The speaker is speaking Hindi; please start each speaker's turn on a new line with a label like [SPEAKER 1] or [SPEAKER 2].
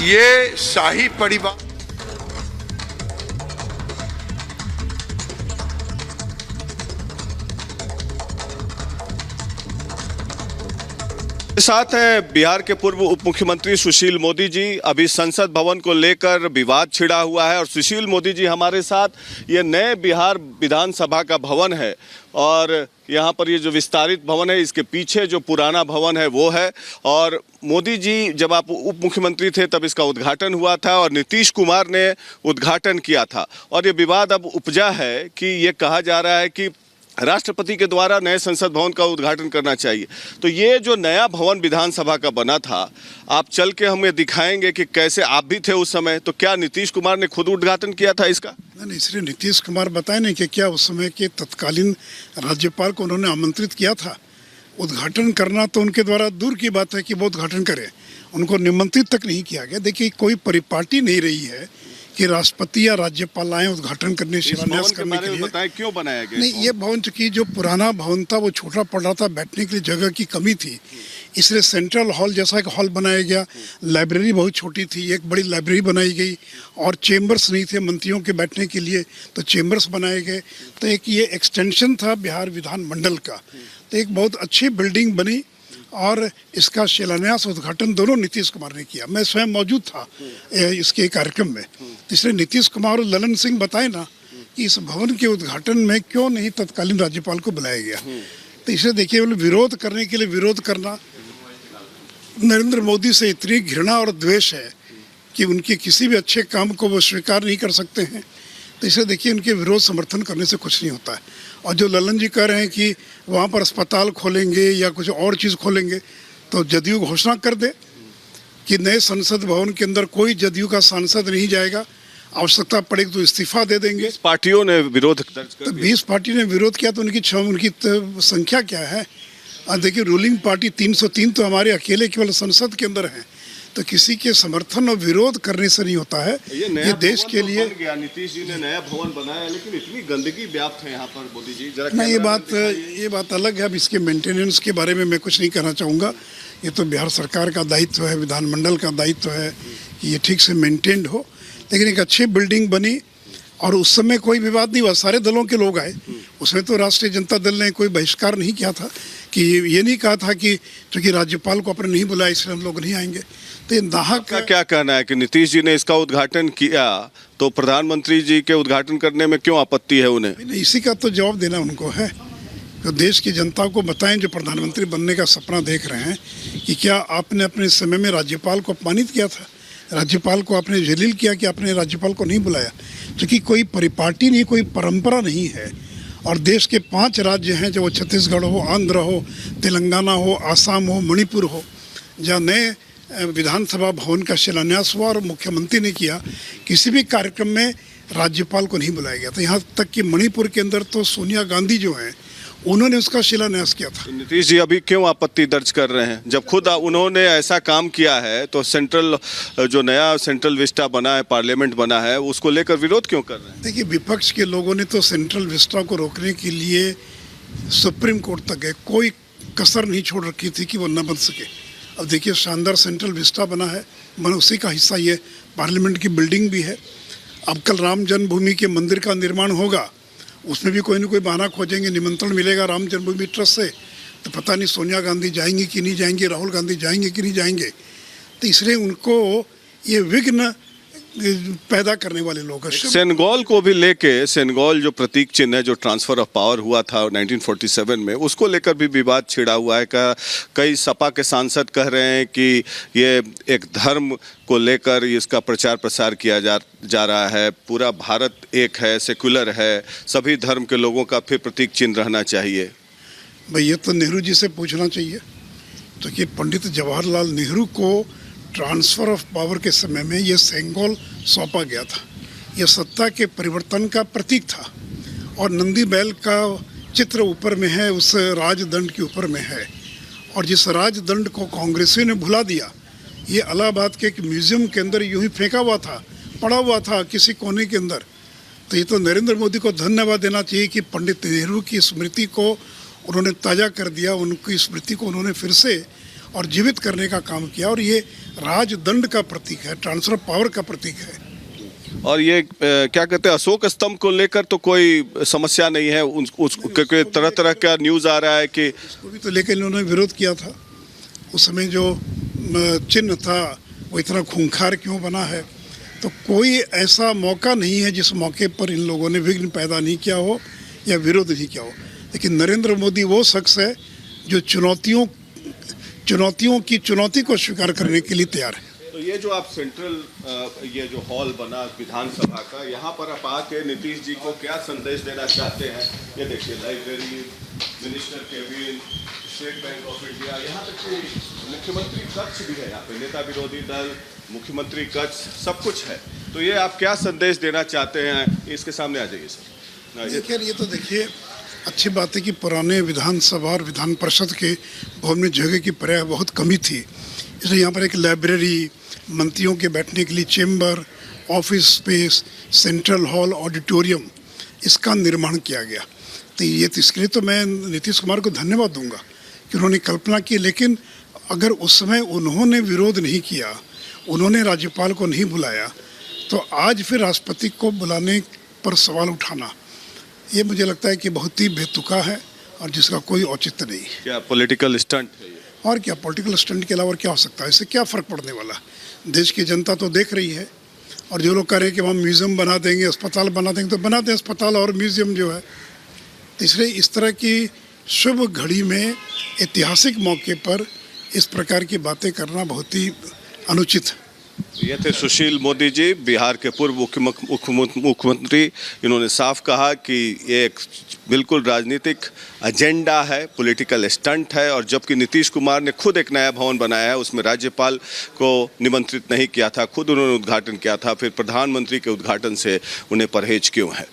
[SPEAKER 1] ये शाही परिवार
[SPEAKER 2] साथ हैं बिहार के पूर्व उप मुख्यमंत्री सुशील मोदी जी। अभी संसद भवन को लेकर विवाद छिड़ा हुआ है और सुशील मोदी जी हमारे साथ। ये नए बिहार विधानसभा का भवन है और यहाँ पर ये जो विस्तारित भवन है इसके पीछे जो पुराना भवन है वो है। और मोदी जी जब आप उप मुख्यमंत्री थे तब इसका उद्घाटन हुआ था और नीतीश कुमार ने उद्घाटन किया था। और ये विवाद अब उपजा है कि ये कहा जा रहा है कि राष्ट्रपति के द्वारा नए संसद भवन का उद्घाटन करना चाहिए। तो ये जो नया भवन विधानसभा का बना था, आप चल के हमें दिखाएंगे कि कैसे आप भी थे उस समय, तो क्या नीतीश कुमार ने खुद उद्घाटन किया था इसका?
[SPEAKER 3] नहीं, इसलिए नीतीश कुमार बताए नहीं कि क्या उस समय के तत्कालीन राज्यपाल को उन्होंने आमंत्रित किया था। उद्घाटन करना तो उनके द्वारा दूर की बात है कि वो उद्घाटन करें, उनको निमंत्रित तक नहीं किया गया। देखिए, कोई परिपाटी नहीं रही है कि राष्ट्रपति या राज्यपाल आए उद्घाटन करने, शिलान्यास करने के लिए।
[SPEAKER 2] बताएं क्यों बनाया गया?
[SPEAKER 3] नहीं, ये भवन चूंकि जो पुराना भवन था वो छोटा पड़ रहा था, बैठने के लिए जगह की कमी थी, इसलिए सेंट्रल हॉल जैसा एक हॉल बनाया गया। लाइब्रेरी बहुत छोटी थी, एक बड़ी लाइब्रेरी बनाई गई और चेम्बर्स नहीं थे मंत्रियों के बैठने के लिए, तो चेम्बर्स बनाए गए। तो एक ये एक्सटेंशन था बिहार विधानमंडल का। तो एक बहुत अच्छी बिल्डिंग बनी और इसका शिलान्यास उद्घाटन दोनों नीतीश कुमार ने किया। मैं स्वयं मौजूद था इसके कार्यक्रम में। इसलिए नीतीश कुमार और ललन सिंह बताए ना कि इस भवन के उद्घाटन में क्यों नहीं तत्कालीन राज्यपाल को बुलाया गया। तो इसे देखिए, विरोध करने के लिए विरोध करना। नरेंद्र मोदी से इतनी घृणा और द्वेष है कि उनके किसी भी अच्छे काम को वो स्वीकार नहीं कर सकते हैं। तो इसे देखिए, उनके विरोध समर्थन करने से कुछ नहीं होता है। और जो ललन जी कह रहे हैं कि वहाँ पर अस्पताल खोलेंगे या कुछ और चीज़ खोलेंगे, तो जदयू घोषणा कर दे कि नए संसद भवन के अंदर कोई जदयू का सांसद नहीं जाएगा, आवश्यकता पड़ेगी तो इस्तीफा दे देंगे।
[SPEAKER 2] 20 पार्टियों ने विरोध दर्ज कर
[SPEAKER 3] तो 20 पार्टी ने विरोध किया तो उनकी संख्या क्या है? देखिए, रूलिंग पार्टी 303 तो हमारे अकेले केवल संसद के अंदर है। तो किसी के समर्थन और विरोध करने से नहीं होता है। ये देश के लिए
[SPEAKER 2] नीतीश जी ने नया भवन बनाया, लेकिन इतनी गंदगी व्याप्त है यहाँ पर। मोदी जी जरा
[SPEAKER 3] नहीं, ये बात अलग है। अब इसके मेंटेनेंस के बारे में मैं कुछ नहीं कहना चाहूँगा। ये तो बिहार सरकार का दायित्व है, विधानमंडल का दायित्व है कि ये ठीक से मेंटेन्ड हो। लेकिन एक अच्छी बिल्डिंग बनी और उस समय कोई विवाद नहीं हुआ, सारे दलों के लोग आए। उसमें तो राष्ट्रीय जनता दल ने कोई बहिष्कार नहीं किया था कि ये नहीं कहा था कि चूंकि राज्यपाल को अपने नहीं बुलाया इसलिए हम लोग नहीं आएंगे। तो ये नाहक
[SPEAKER 2] का क्या कहना है कि नीतीश जी ने इसका उद्घाटन किया तो प्रधानमंत्री जी के उद्घाटन करने में क्यों आपत्ति है उन्हें?
[SPEAKER 3] इसी का तो जवाब देना उनको है। तो देश की जनता को बताएं जो प्रधानमंत्री बनने का सपना देख रहे हैं कि क्या आपने अपने समय में राज्यपाल को अपमानित किया था, राज्यपाल को आपने जलील किया कि आपने राज्यपाल को नहीं बुलाया। क्योंकि कोई परिपाटी नहीं, कोई परंपरा नहीं है। और देश के 5 राज्य हैं, जो वो छत्तीसगढ़ हो, आंध्र हो, तेलंगाना हो, आसाम हो, मणिपुर हो, जहाँ नए विधानसभा भवन का शिलान्यास हुआ और मुख्यमंत्री ने किया, किसी भी कार्यक्रम में राज्यपाल को नहीं बुलाया गया। तो यहाँ तक कि मणिपुर के अंदर तो सोनिया गांधी जो हैं उन्होंने उसका शिलान्यास किया था।
[SPEAKER 2] नीतीश जी अभी क्यों आपत्ति दर्ज कर रहे हैं जब खुद उन्होंने ऐसा काम किया है? तो सेंट्रल जो नया सेंट्रल विस्टा बना है, पार्लियामेंट बना है, उसको लेकर विरोध क्यों कर रहे हैं?
[SPEAKER 3] देखिए, विपक्ष के लोगों ने तो सेंट्रल विस्टा को रोकने के लिए सुप्रीम कोर्ट तक गए, कोई कसर नहीं छोड़ रखी थी कि वो न बन सके। अब देखिए, शानदार सेंट्रल विस्टा बना है, मन उसी का हिस्सा ये पार्लियामेंट की बिल्डिंग भी है। अब कल राम जन्मभूमि के मंदिर का निर्माण होगा, उसमें भी कोई ना कोई बहाना खोजेंगे, निमंत्रण मिलेगा राम जन्मभूमि ट्रस्ट से। तो पता नहीं सोनिया गांधी जाएंगी कि नहीं जाएंगी, राहुल गांधी जाएंगे कि नहीं जाएंगे। तो इसलिए उनको ये विघ्न पैदा करने वाले लोग हैं।
[SPEAKER 2] सेनेगल को भी लेके, सेनेगल जो प्रतीक चिन्ह है, जो ट्रांसफर ऑफ पावर हुआ था 1947 में, उसको लेकर भी विवाद छिड़ा हुआ है। कई सपा के सांसद कह रहे हैं कि ये एक धर्म को लेकर इसका प्रचार प्रसार किया जा रहा है। पूरा भारत एक है, सेकुलर है, सभी धर्म के लोगों का फिर प्रतीक चिन्ह रहना चाहिए।
[SPEAKER 3] भाई, ये तो नेहरू जी से पूछना चाहिए। तो कि पंडित जवाहरलाल नेहरू को ट्रांसफ़र ऑफ पावर के समय में ये सेनेगल सौंपा गया था। यह सत्ता के परिवर्तन का प्रतीक था और नंदी बैल का चित्र ऊपर में है, उस राजदंड के ऊपर में है। और जिस राजदंड को कांग्रेसियों ने भुला दिया, ये इलाहाबाद के एक म्यूजियम के अंदर यूं ही फेंका हुआ था, पड़ा हुआ था किसी कोने के अंदर। तो ये तो नरेंद्र मोदी को धन्यवाद देना चाहिए कि पंडित नेहरू की स्मृति को उन्होंने ताज़ा कर दिया, उनकी स्मृति को उन्होंने फिर से और जीवित करने का काम किया। और ये राजदंड का प्रतीक है, ट्रांसफर पावर का प्रतीक है।
[SPEAKER 2] और ये क्या कहते हैं, अशोक स्तंभ को लेकर तो कोई समस्या नहीं है, क्योंकि तरह तरह का न्यूज़ आ रहा है कि
[SPEAKER 3] उसको भी तो लेकर इन्होंने विरोध किया था। उस समय जो चिन्ह था वो इतना खूंखार क्यों बना है? तो कोई ऐसा मौका नहीं है जिस मौके पर इन लोगों ने विघ्न पैदा नहीं किया हो या विरोध नहीं किया हो। लेकिन नरेंद्र मोदी वो शख्स है जो चुनौतियों की चुनौती को स्वीकार करने के लिए तैयार है।
[SPEAKER 2] तो ये जो आप सेंट्रल ये जो हॉल बना विधानसभा का, यहाँ पर आप आके नीतीश जी को क्या संदेश देना चाहते हैं? ये देखिए, library, minister cabin, state bank of India, यहाँ तक कि मुख्यमंत्री कक्ष भी है, यहाँ पे नेता विरोधी दल, मुख्यमंत्री कक्ष, सब कुछ है। तो ये आप क्या संदेश देना चाहते हैं? इसके सामने आ जाइए सर।
[SPEAKER 3] देखिए, ये तो देखिए अच्छी बात है कि पुराने विधानसभा और विधान परिषद के भवन में जगह की पर्याय बहुत कमी थी, इसलिए यहाँ पर एक लाइब्रेरी, मंत्रियों के बैठने के लिए chamber, office space, central hall, auditorium, इसका निर्माण किया गया। तो इसके लिए तो मैं नीतीश कुमार को धन्यवाद दूंगा कि उन्होंने कल्पना की। लेकिन अगर उस समय उन्होंने विरोध नहीं किया, उन्होंने राज्यपाल को नहीं बुलाया, तो आज फिर राष्ट्रपति को बुलाने पर सवाल उठाना, ये मुझे लगता है कि बहुत ही बेतुका है और जिसका कोई औचित्य नहीं है।
[SPEAKER 2] क्या पॉलिटिकल स्टंट है ये?
[SPEAKER 3] और क्या पॉलिटिकल स्टंट के अलावा और क्या हो सकता है? इससे क्या फ़र्क पड़ने वाला? देश की जनता तो देख रही है। और जो लोग कह रहे हैं कि हम म्यूज़ियम बना देंगे, अस्पताल बना देंगे, तो बना दें अस्पताल और म्यूज़ियम जो है। इसलिए इस तरह की शुभ घड़ी में, ऐतिहासिक मौके पर इस प्रकार की बातें करना बहुत ही अनुचित है।
[SPEAKER 2] ये थे सुशील मोदी जी, बिहार के पूर्व मुख्यमंत्री। इन्होंने साफ कहा कि ये एक बिल्कुल राजनीतिक एजेंडा है, पॉलिटिकल स्टंट है। और जबकि नीतीश कुमार ने खुद एक नया भवन बनाया है, उसमें राज्यपाल को निमंत्रित नहीं किया था, खुद उन्होंने उद्घाटन किया था, फिर प्रधानमंत्री के उद्घाटन से उन्हें परहेज क्यों है?